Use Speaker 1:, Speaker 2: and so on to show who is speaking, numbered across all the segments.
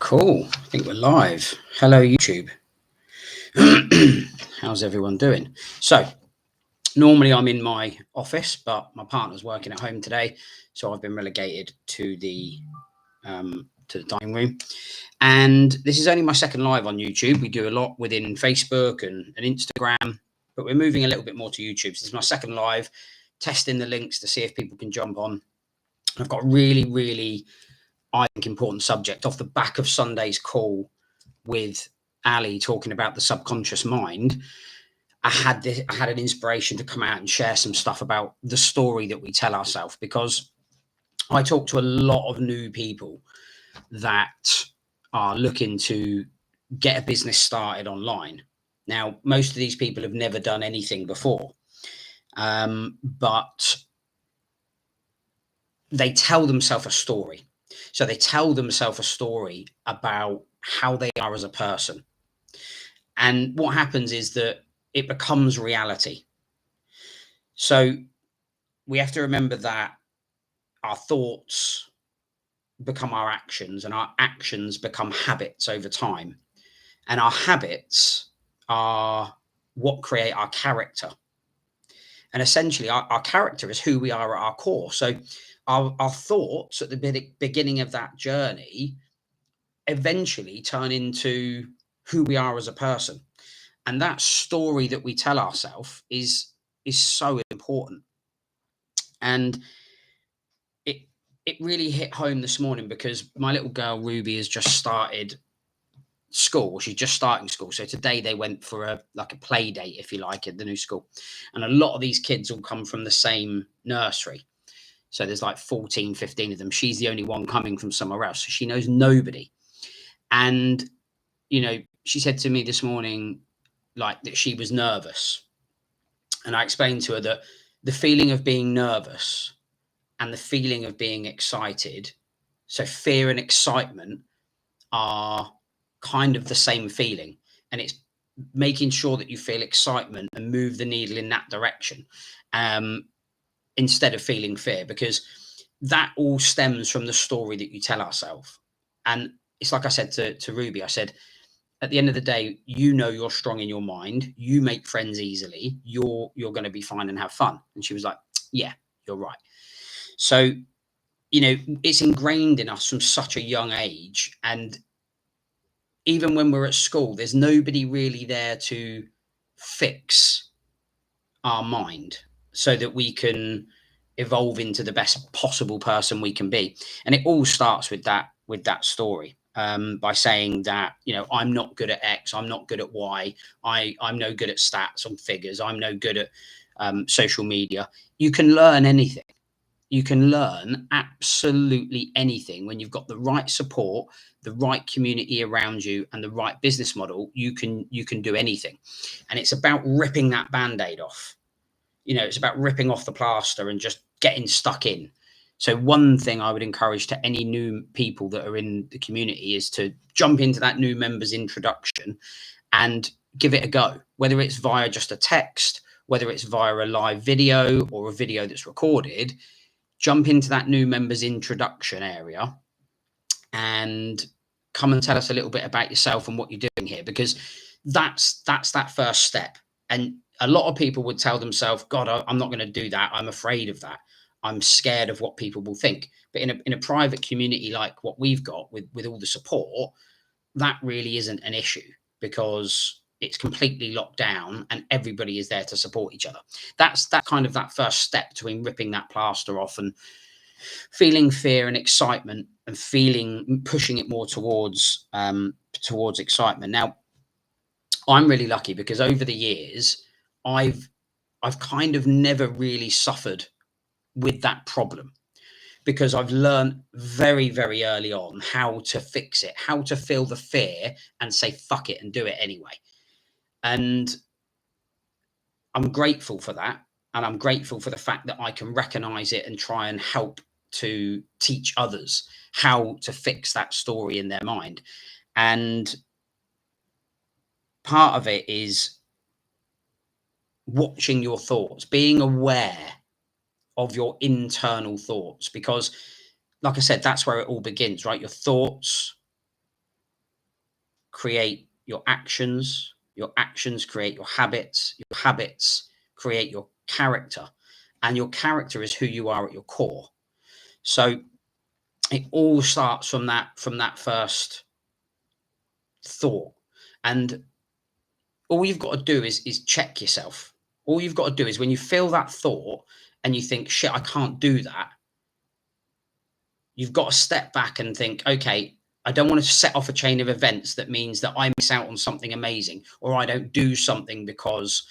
Speaker 1: Cool. I think we're live. Hello, YouTube. How's everyone doing? So, normally I'm in my office, but my partner's working at home today, so I've been relegated to the dining room. And this is only my second live on YouTube. We do a lot within Facebook and Instagram, but we're moving a little bit more to YouTube. So this is my second live, testing the links to see if people can jump on. I've got really, I think, important subject off the back of Sunday's call with Ali talking about the subconscious mind. I had an inspiration to come out and share some stuff about the story that we tell ourselves, because I talk to a lot of new people that are looking to get a business started online. Now, most of these people have never done anything before, but they tell themselves a story. So they tell themselves a story about how they are as a person. And what happens is that it becomes reality. So we have to remember that our thoughts become our actions, and our actions become habits over time. And our habits are what create our character. And essentially, our character is who we are at our core. So our thoughts at the beginning of that journey eventually turn into who we are as a person. And that story that we tell ourselves is so important. And it really hit home this morning, because my little girl Ruby has just started school. She's just starting school. So today they went for a play date, if you like, at the new school. And a lot of these kids all come from the same nursery. So there's like 14, 15 of them. She's the only one coming from somewhere else. So she knows nobody. And, she said to me this morning, that she was nervous. And I explained to her that the feeling of being nervous and the feeling of being excited, so fear and excitement are kind of the same feeling. And it's making sure that you feel excitement and move the needle in that direction, instead of feeling fear, because that all stems from the story that you tell ourselves. And it's like I said to Ruby, I said, at the end of the day, you're strong in your mind, you make friends easily, you're going to be fine and have fun. And she was like, yeah, you're right. So, it's ingrained in us from such a young age. And even when we're at school, there's nobody really there to fix our mind so that we can evolve into the best possible person we can be. And it all starts with that story, by saying that, I'm not good at X, I'm not good at Y, I'm no good at stats and figures, I'm no good at social media. You can learn anything. You can learn absolutely anything when you've got the right support, the right community around you, and the right business model. You can do anything. And it's about ripping that band-aid off. It's about ripping off the plaster and just getting stuck in. So one thing I would encourage to any new people that are in the community is to jump into that new members introduction and give it a go, whether it's via just a text, whether it's via a live video or a video that's recorded. Jump into that new members introduction area and come and tell us a little bit about yourself and what you're doing here, because that's that first step. And a lot of people would tell themselves, God, I'm not going to do that. I'm afraid of that. I'm scared of what people will think. But in a private community like what we've got with all the support, that really isn't an issue, because it's completely locked down and everybody is there to support each other. That's kind of that first step between ripping that plaster off and feeling fear and excitement, and pushing it more towards excitement. Now, I'm really lucky, because over the years, I've kind of never really suffered with that problem, because I've learned very, very early on how to fix it, how to feel the fear and say, fuck it, and do it anyway. And I'm grateful for that. And I'm grateful for the fact that I can recognize it and try and help to teach others how to fix that story in their mind. And part of it is watching your thoughts, being aware of your internal thoughts, because like I said, that's where it all begins, right? Your thoughts create your actions create your habits create your character, and your character is who you are at your core. So it all starts from that first thought. And all you've got to do is check yourself. All you've got to do is, when you feel that thought and you think, shit, I can't do that, you've got to step back and think, okay, I don't want to set off a chain of events that means that I miss out on something amazing, or I don't do something because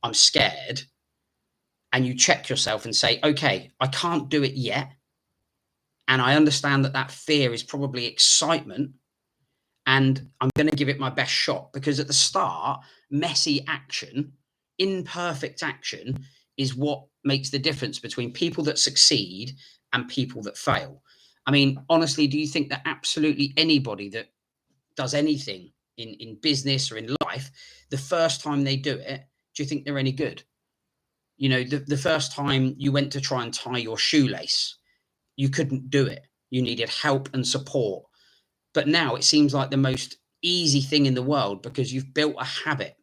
Speaker 1: I'm scared. And you check yourself and say, okay, I can't do it yet. And I understand that fear is probably excitement, and I'm going to give it my best shot, because at the start, messy action, imperfect action is what makes the difference between people that succeed and people that fail. I mean, honestly, do you think that absolutely anybody that does anything in business or in life, the first time they do it, do you think they're any good? You know, the first time you went to try and tie your shoelace, you couldn't do it. You needed help and support. But now it seems like the most easy thing in the world, because you've built a habit.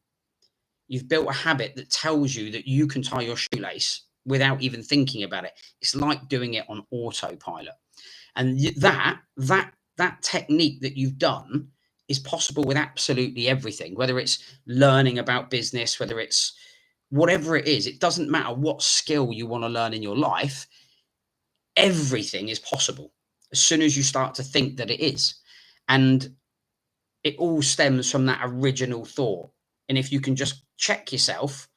Speaker 1: You've built a habit that tells you that you can tie your shoelace without even thinking about it. It's like doing it on autopilot. And that technique that you've done is possible with absolutely everything, whether it's learning about business, whether it's whatever it is. It doesn't matter what skill you want to learn in your life. Everything is possible as soon as you start to think that it is. And it all stems from that original thought. And if you can just check yourself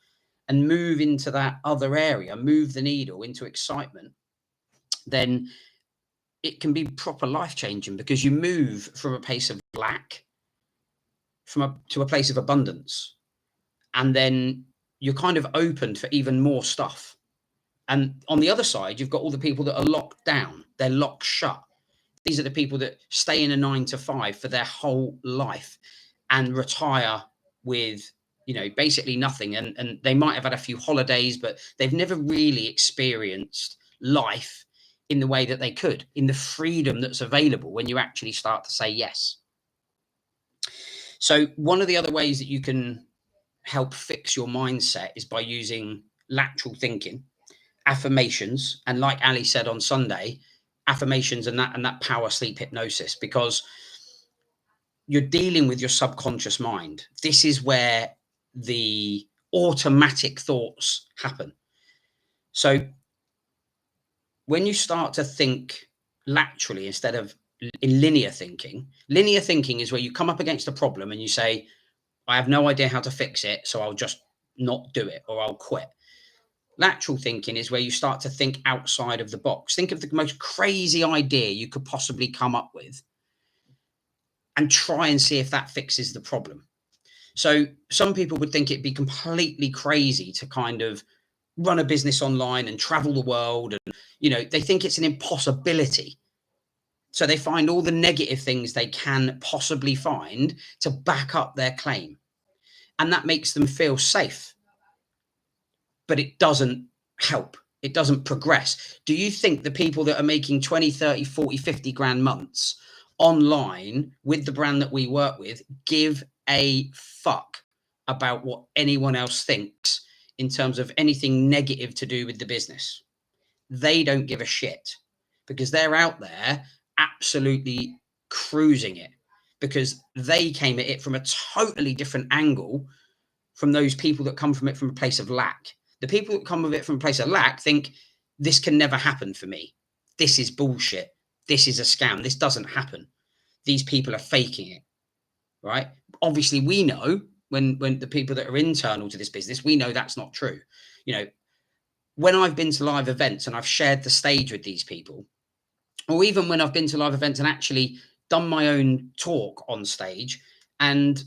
Speaker 1: and move into that other area, move the needle into excitement, then it can be proper life changing, because you move from a place of lack to a place of abundance. And then you're kind of open for even more stuff. And on the other side, you've got all the people that are locked down. They're locked shut. These are the people that stay in a 9 to 5 for their whole life and retire with, you know, basically nothing. And they might have had a few holidays, but they've never really experienced life in the way that they could, in the freedom that's available when you actually start to say yes. So one of the other ways that you can help fix your mindset is by using lateral thinking, affirmations, and like Ali said on Sunday, affirmations and that power sleep hypnosis, because you're dealing with your subconscious mind. This is where the automatic thoughts happen. So when you start to think laterally instead of in linear thinking is where you come up against a problem and you say, I have no idea how to fix it, so I'll just not do it, or I'll quit. Lateral thinking is where you start to think outside of the box. Think of the most crazy idea you could possibly come up with and try and see if that fixes the problem. So some people would think it'd be completely crazy to kind of run a business online and travel the world. And, you know, they think it's an impossibility. So they find all the negative things they can possibly find to back up their claim. And that makes them feel safe. But it doesn't help. It doesn't progress. Do you think the people that are making 20, 30, 40, 50 grand months online with the brand that we work with give a fuck about what anyone else thinks in terms of anything negative to do with the business? They don't give a shit, because they're out there absolutely cruising it, because they came at it from a totally different angle from those people that come from it from a place of lack. The people that come with it from a place of lack think, this can never happen for me. This is bullshit. This is a scam. This doesn't happen. These people are faking it, right? Obviously, we know when the people that are internal to this business, we know that's not true. You know, when I've been to live events and I've shared the stage with these people, or even when I've been to live events and actually done my own talk on stage, and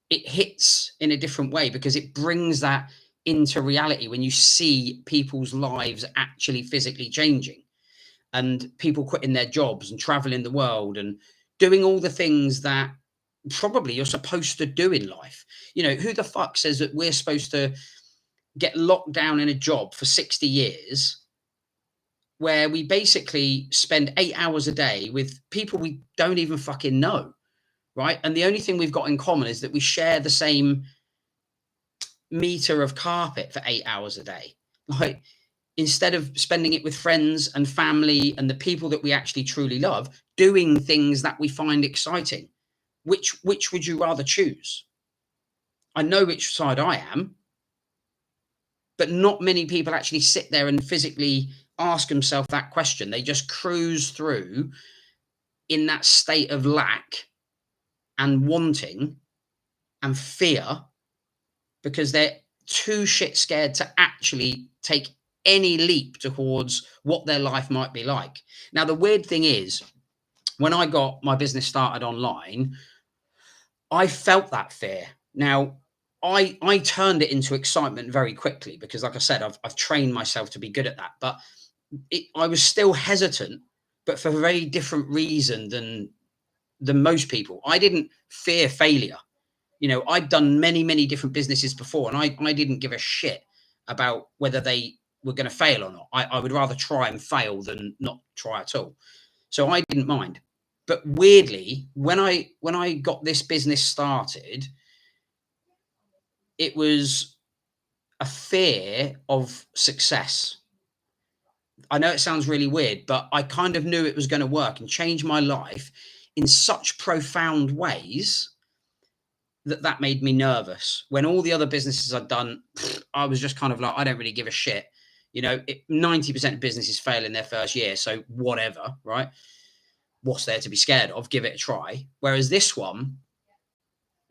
Speaker 1: it hits in a different way, because it brings that into reality when you see people's lives actually physically changing, and people quitting their jobs and traveling the world and doing all the things that probably you're supposed to do in life. You know, who the fuck says that we're supposed to get locked down in a job for 60 years where we basically spend 8 hours a day with people we don't even fucking know, right? And the only thing we've got in common is that we share the same meter of carpet for 8 hours a day. Like, instead of spending it with friends and family and the people that we actually truly love, doing things that we find exciting, which would you rather choose? I know which side I am, but not many people actually sit there and physically ask themselves that question. They just cruise through in that state of lack and wanting and fear because they're too shit scared to actually take any leap towards what their life might be like. Now, the weird thing is, when I got my business started online, I felt that fear. Now, I turned it into excitement very quickly because, like I said, I've trained myself to be good at that. But I was still hesitant, but for a very different reason than most people. I didn't fear failure. You know, I'd done many different businesses before, and I didn't give a shit about whether they were going to fail or not. I would rather try and fail than not try at all. So I didn't mind. But weirdly, when I got this business started, it was a fear of success. I know it sounds really weird, but I kind of knew it was going to work and change my life in such profound ways that made me nervous. When all the other businesses I'd done, I was just kind of like, I don't really give a shit. You know, 90% of businesses fail in their first year. So whatever, right? What's there to be scared of? Give it a try. Whereas this one,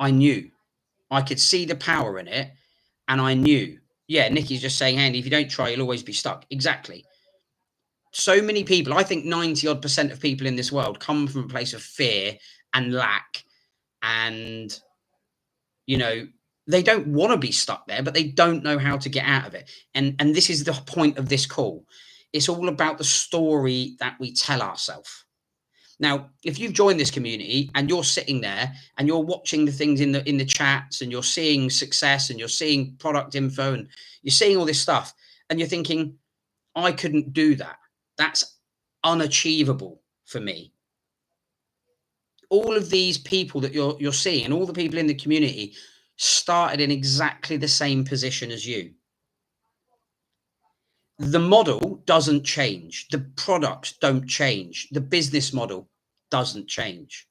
Speaker 1: I knew. I could see the power in it. And I knew, yeah, Nikki's just saying, Andy, if you don't try, you'll always be stuck. Exactly. So many people, I think 90 odd % of people in this world come from a place of fear and lack. And, you know, they don't want to be stuck there, but they don't know how to get out of it. And this is the point of this call. It's all about the story that we tell ourselves. Now, if you've joined this community and you're sitting there and you're watching the things in the chats and you're seeing success and you're seeing product info and you're seeing all this stuff and you're thinking, I couldn't do that. That's unachievable for me. All of these people that you're seeing and all the people in the community started in exactly the same position as you. The model doesn't change. The products don't change. The business model doesn't change.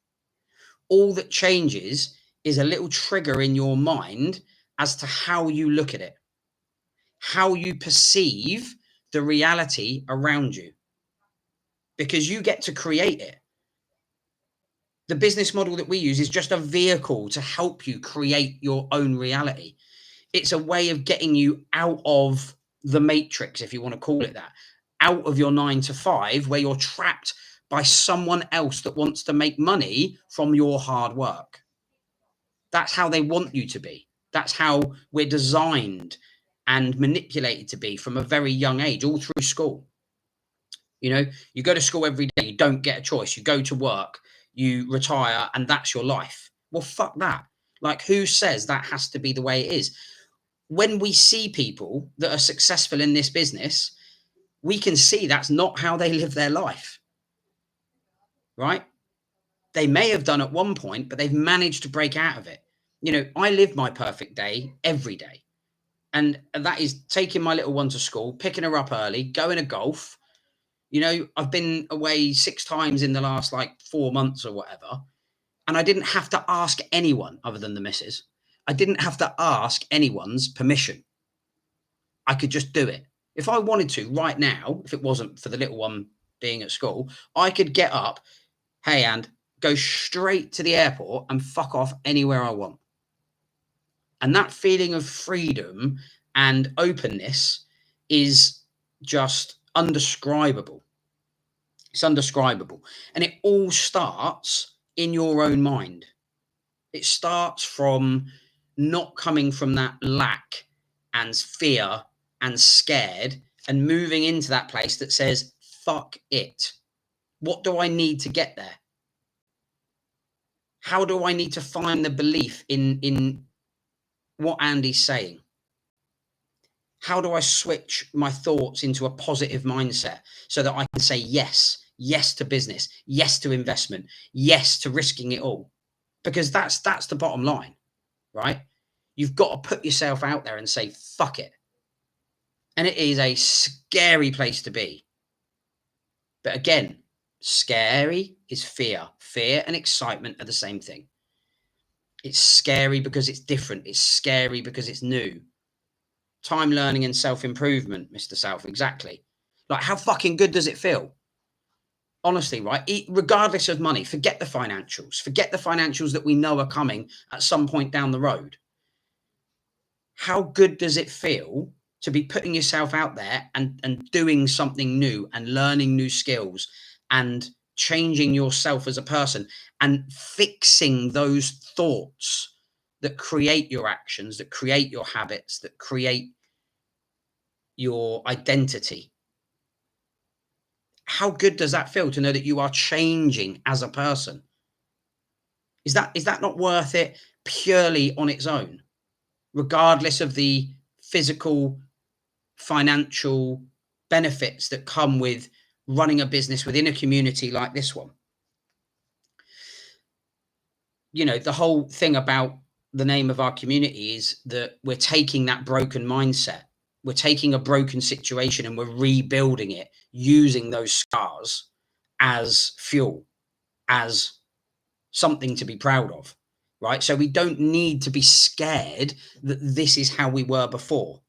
Speaker 1: All that changes is a little trigger in your mind as to how you look at it, how you perceive the reality around you, because you get to create it. The business model that we use is just a vehicle to help you create your own reality. It's a way of getting you out of the matrix, if you want to call it that, out of your 9 to 5, where you're trapped by someone else that wants to make money from your hard work. That's how they want you to be. That's how we're designed and manipulated to be from a very young age, all through school. You know, you go to school every day, you don't get a choice. You go to work, you retire, and that's your life. Well, fuck that. Like, who says that has to be the way it is? When we see people that are successful in this business, we can see that's not how they live their life, right? They may have done at one point, but they've managed to break out of it. You know, I live my perfect day every day. And that is taking my little one to school, picking her up early, going to golf. You know, I've been away 6 times in the last like 4 months or whatever. And I didn't have to ask anyone other than the missus. I didn't have to ask anyone's permission. I could just do it. If I wanted to right now, if it wasn't for the little one being at school, I could get up, hey, and go straight to the airport and fuck off anywhere I want. And that feeling of freedom and openness is just undescribable. It's undescribable. And it all starts in your own mind. It starts from not coming from that lack and fear and scared and moving into that place that says, fuck it. What do I need to get there? How do I need to find the belief in what Andy's saying? How do I switch my thoughts into a positive mindset so that I can say yes to business, yes to investment, yes to risking it all? because that's the bottom line, right? You've got to put yourself out there and say, fuck it. And it is a scary place to be. But again, scary is fear. Fear and excitement are the same thing. It's scary because it's different. It's scary because it's new. Time learning and self-improvement, Mr. South, exactly. Like, how fucking good does it feel? Honestly, right? Regardless of money, forget the financials. Forget the financials that we know are coming at some point down the road. How good does it feel to be putting yourself out there and doing something new and learning new skills and changing yourself as a person and fixing those thoughts that create your actions, that create your habits, that create your identity? How good does that feel to know that you are changing as a person? Is that not worth it purely on its own, regardless of the physical, financial benefits that come with running a business within a community like this one? You know, the whole thing about the name of our community is that we're taking that broken mindset, we're taking a broken situation and we're rebuilding it using those scars as fuel, as something to be proud of, right? So we don't need to be scared that this is how we were before.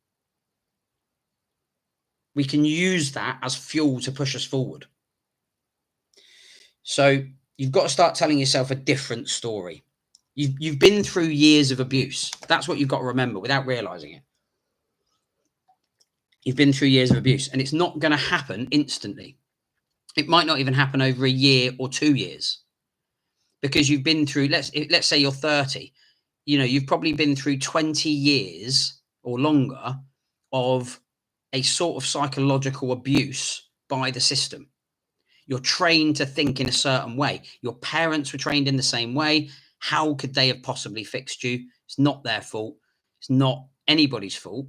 Speaker 1: We can use that as fuel to push us forward. So you've got to start telling yourself a different story. You've been through years of abuse. That's what you've got to remember without realizing it. You've been through years of abuse, and it's not going to happen instantly. It might not even happen over a year or 2 years, because you've been through, let's say you're 30, you know, you've probably been through 20 years or longer of a sort of psychological abuse by the system. You're trained to think in a certain way. Your parents were trained in the same way. How could they have possibly fixed you? It's not their fault. It's not anybody's fault.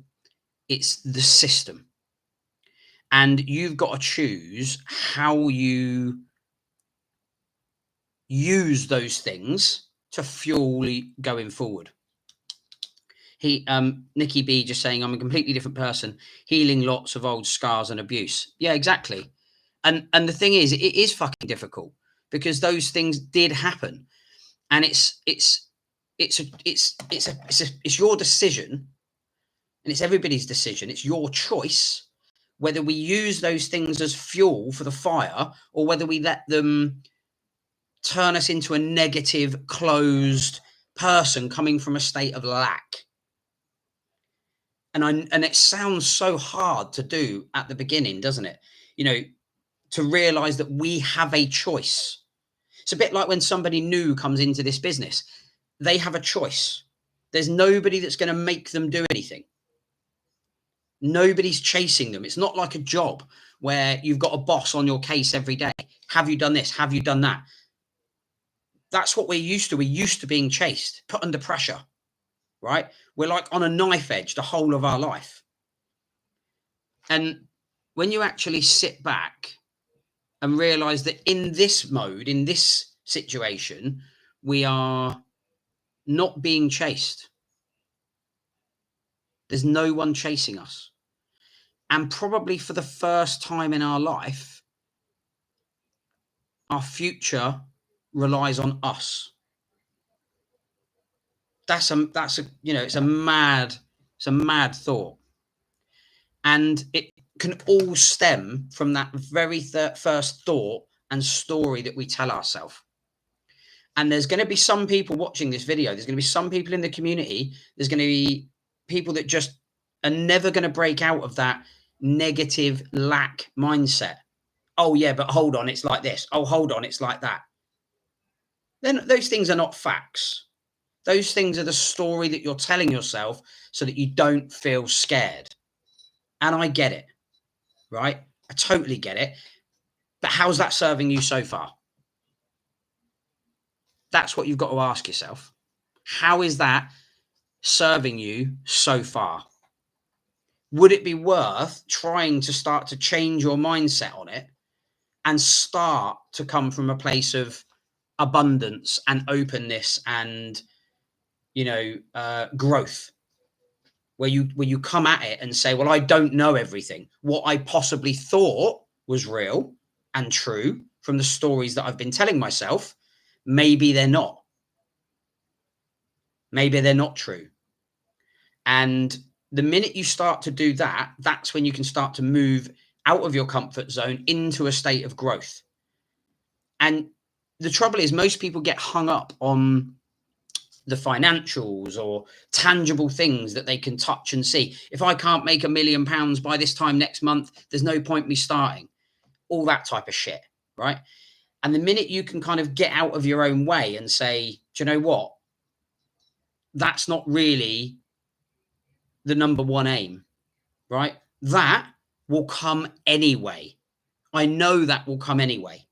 Speaker 1: It's the system. And you've got to choose how you use those things to fuel going forward. Nikki B just saying, I'm a completely different person, healing lots of old scars and abuse. Yeah, exactly. And the thing is, it is fucking difficult because those things did happen, and it's your decision, and it's everybody's decision. It's your choice whether we use those things as fuel for the fire or whether we let them turn us into a negative, closed person coming from a state of lack. And it sounds so hard to do at the beginning, doesn't it? You know, to realize that we have a choice. It's a bit like when somebody new comes into this business, they have a choice. There's nobody that's going to make them do anything. Nobody's chasing them. It's not like a job where you've got a boss on your case every day. Have you done this? Have you done that? That's what we're used to. We're used to being chased, put under pressure, right? We're like on a knife edge the whole of our life. And when you actually sit back and realize that in this mode, in this situation, we are not being chased. There's no one chasing us. And probably for the first time in our life, our future relies on us. That's a you know, it's a mad thought. And it can all stem from that very first thought and story that we tell ourselves. And there's going to be some people watching this video. There's going to be some people in the community. There's going to be people that just are never going to break out of that negative lack mindset. Oh, yeah, but hold on, it's like this. Oh, hold on, it's like that. Then those things are not facts. Those things are the story that you're telling yourself so that you don't feel scared. And I get it, right? I totally get it. But how's that serving you so far? That's what you've got to ask yourself. How is that serving you so far? Would it be worth trying to start to change your mindset on it and start to come from a place of abundance and openness and, you know, growth, where you come at it and say, well, I don't know everything. What I possibly thought was real and true from the stories that I've been telling myself, maybe they're not. Maybe they're not true. And the minute you start to do that, that's when you can start to move out of your comfort zone into a state of growth. And the trouble is, most people get hung up on the financials or tangible things that they can touch and see. If I can't make £1 million by this time next month, there's no point me starting. All that type of shit, right? And the minute you can kind of get out of your own way and say, do you know what? That's not really the number one aim, right? That will come anyway. I know that will come anyway.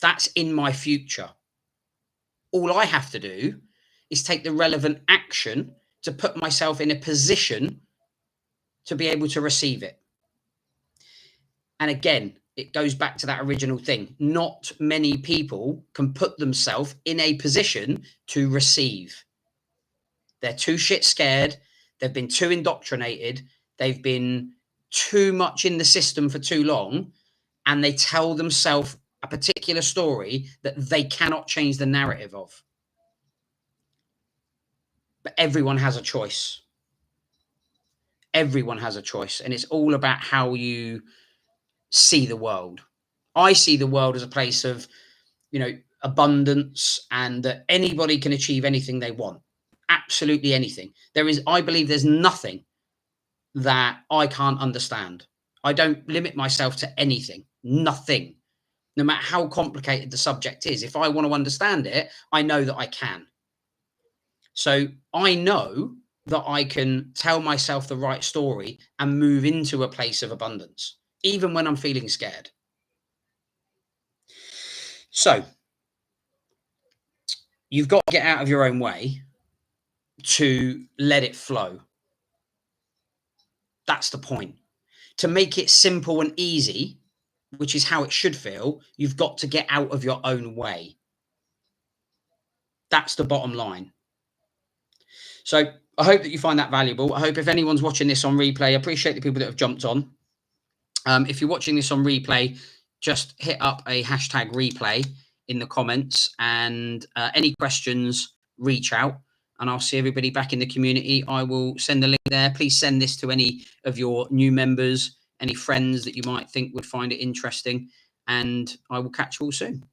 Speaker 1: That's in my future. All I have to do is take the relevant action to put myself in a position to be able to receive it. And again, it goes back to that original thing. Not many people can put themselves in a position to receive. They're too shit scared. They've been too indoctrinated. They've been too much in the system for too long. And they tell themselves a particular story that they cannot change the narrative of. But everyone has a choice. Everyone has a choice. And it's all about how you see the world. I see the world as a place of, you know, abundance, and that anybody can achieve anything they want. Absolutely anything. I believe there's nothing that I can't understand. I don't limit myself to anything. Nothing. No matter how complicated the subject is. If I want to understand it, I know that I can. So I know that I can tell myself the right story and move into a place of abundance, even when I'm feeling scared. So you've got to get out of your own way to let it flow. That's the point. To make it simple and easy, which is how it should feel, you've got to get out of your own way. That's the bottom line. So I hope that you find that valuable. I hope if anyone's watching this on replay, I appreciate the people that have jumped on. If you're watching this on replay, just hit up a hashtag replay in the comments, and any questions, reach out, and I'll see everybody back in the community. I will send the link there. Please send this to any of your new members, any friends that you might think would find it interesting, and I will catch you all soon.